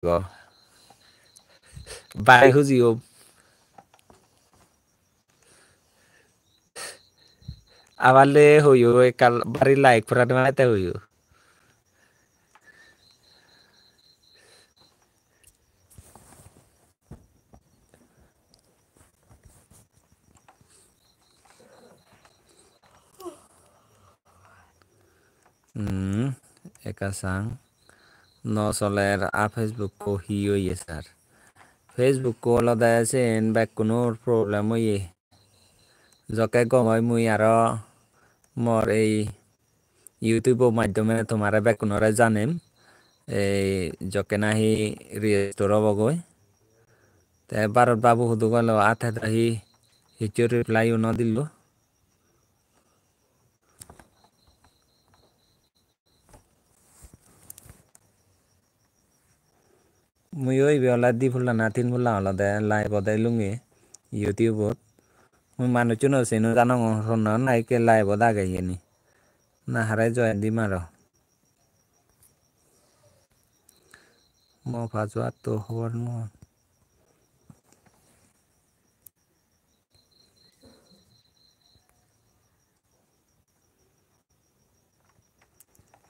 go bye খুঁজিও আবালে হইও কাল বাড়ি লাইক ফুরাতে মাইতে হইও একা sang no soler a Facebook ko hiyo yesar Facebook ko আলাদা আছে এন ব্যাক কোনো প্রবলেম হইয়ে যকে গমই মুই আরো মোর এই ইউটিউবের মাধ্যমে তোমার ব্যাক কোনোরে জানিম এই যকে নাহি রেজিস্টার হব গই তে ভারত বাবু হুদু গেল আথে তাহি হিচু রিপ্লাইও ন দিল মুই ওই বেলা দি ফুলা না তিন ফুলা হলো দে লাইভ দে লুঙ্গি ইউটিউবত মুই মানুষ ন সেনো জানো হন নাই কে লাইভ দাগে নি না হারাই জয় দি মারো মো ফাজুয়া তো হওয়ার ন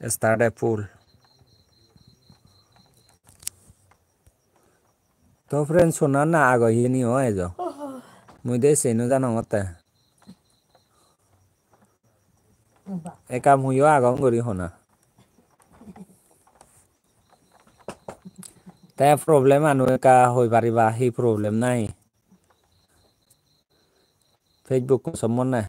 start a pool তো ফ্রেন্ড শোনা না আগহি নি হয় যো মুই দে সেনো জানো মতে একা মুইও আগম করি হনা তাই প্রবলেম আনু একা হই পারিবা হি প্রবলেম নাই ফেসবুক সম্মন না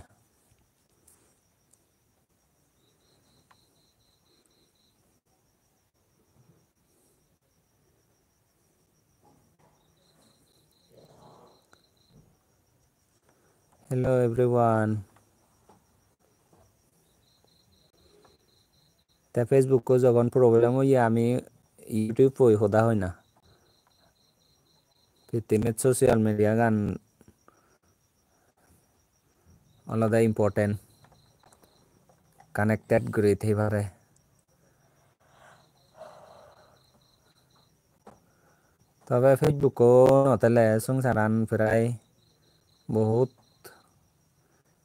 hello everyone তে ফেসবুক কো যখন প্রবলেম হই আমি ইউটিউব পই হোদা হয় না ফিতিনেট সোশ্যাল মিডিয়া গান আলাদা ইম্পর্টেন্ট কানেক্টেড করে থাইবারে তবে ফেসবুক কো নতেলে সংসারান প্রায় বহুত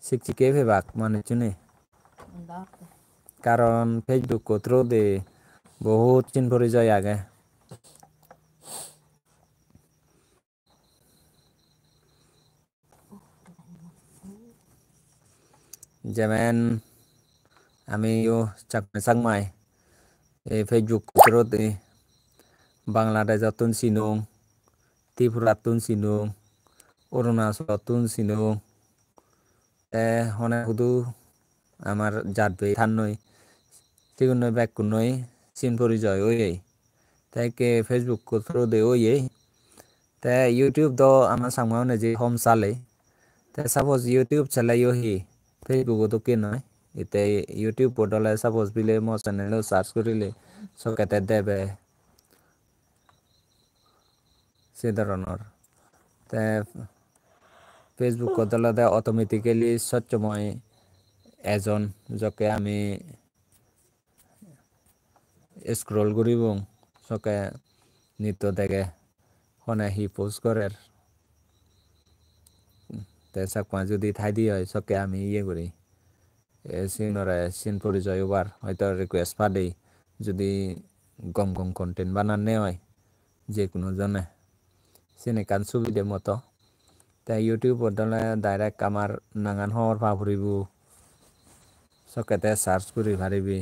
শিক্ষিকে ফেবাক মানে চুনে কারণ ফেসবুক কো থ্রু দে বহুত চিন পরিচয় আগে যেমন আমি ইউ চাকমে সাংমাই এই ফেসবুক থ্রু দে বাংলাদেশ তুন সিনুং ত্রিপুরা তুন সিনুং অরুণাচল তুন সিনুং হনে হুদু আমার জাতবে থানই তিগুনই ব্যাক কুনই চিন পরিচয় ওই তাই কে ফেসবুক কো থ্রু দে ওই তে ইউটিউব দ আমার সাংমাও নে যে হোম চালে তে সাপোজ ইউটিউব চালাইও হি ফেসবুক তো কে নয় এতে ইউটিউব পড়লে সাপোজ বিলে মো চ্যানেল সার্চ করিলে সকেতে দেবে সে ধরনের তে ফেসবুক কতলাতে অটোমেটিক্যালি সচ্চময় এজন যকে আমি স্ক্রল করিব সকে নিত্য দেখে হনে হি পোস্ট করে তে সাকমা যদি থাই দিয়ে হয় সকে আমি ইয়ে করি সিনরে সিন পরিচয় ওবার হয়তো রিকোয়েস্ট পাদেই যদি গম গম কন্টেন্ট বানানে হয় যে কোনো জনে সিনে কান সুবিধে মতো তাই ইউটিউব দলে ডাইরেক্ট আমার নাঙান হওয়ার পাহরিব সকেতে সার্চ করি পারিবি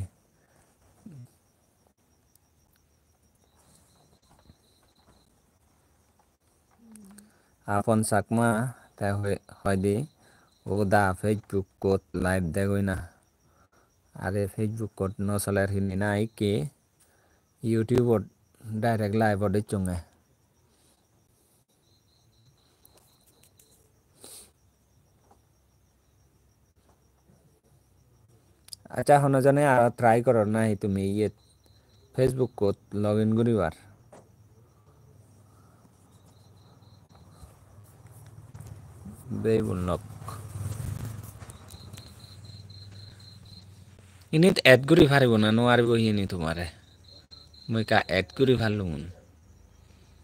আপন চাকমা তাই হয় দি ও দা ফেসবুক কোত লাইভ দেখই না আরে ফেসবুক কোত নচলার হিনি নাই কে ইউটিউবত ডাইরেক্ট লাইভত দেখছঙে আচ্ছা হনজনে আর ট্রাই করো নাই তুমি ইয়ে ফেসবুক কোত লগ ইন করিবার বেবুল নক ইনিত এড করি পারিব না নোৱাৰিব হিনি তোমাৰে মই কা এড কৰি ভালুন